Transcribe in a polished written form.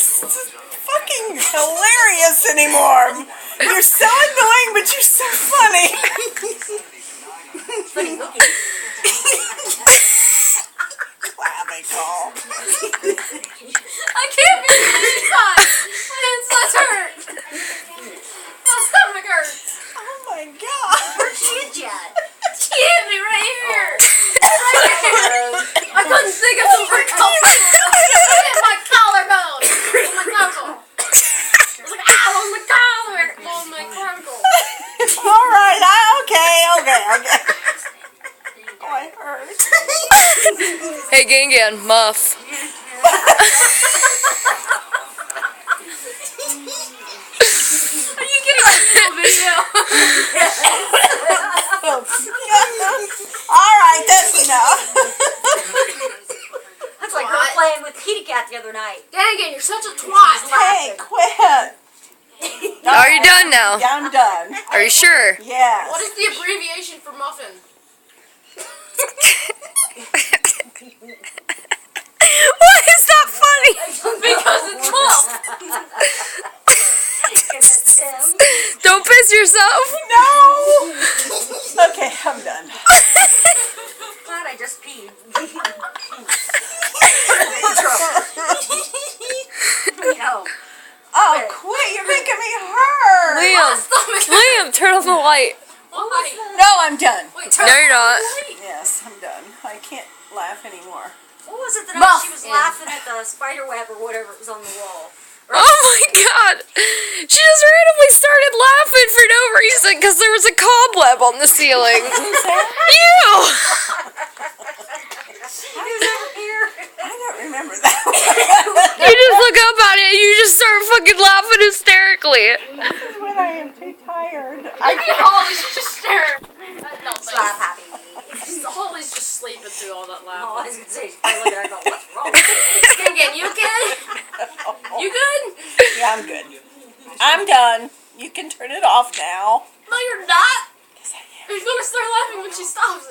fucking hilarious anymore. You're so annoying, but you're so funny. Funny looking. Clavicle. I can't be inside. My insides hurt. My stomach hurts. Oh my god. Where's she at, Chad? She hit me right here. Right here. I couldn't think of the word comfortable. It hit my collarbone. On my knuckle. I was like, ow, on my collar. On my crunkle. Alright, okay. Oh, I hurt. Hey, Gangan, Muff. Are you getting a little video? Alright, that's enough. That's like her playing with Kitty Cat the other night. Dang it, you're such a twat. Hey, quit. Are you done now? Yeah, I'm done. Are you sure? Yes. What is the abbreviation for muffin? Why is that funny? Because it's muff. Don't piss yourself. No. Okay, I'm done. God, I just peed. No. Oh, quit. You're making me hurt. Liam, turn off the light. Why? No, I'm done. Wait, turn No, you're not. Yes, I'm done. I can't laugh anymore. What was it that Muff. she was laughing at the spider web or whatever was on the wall? Oh my god. She just randomly started laughing for no reason because there was a cobweb on the ceiling. Who's that? You! Who's over here? I don't remember that one. You just look up at it and you just start fucking laughing hysterically. This is when I am too tired. Holly's just staring. No, Slap happy. Holly's just sleeping through all that Oh, laughing. I was going to say, she's probably looking at her going, what's wrong with you? Again, you good? You good? Yeah, I'm good. I'm done. You can turn it off now. No, you're not. Yes, I am. You're gonna start laughing when she stops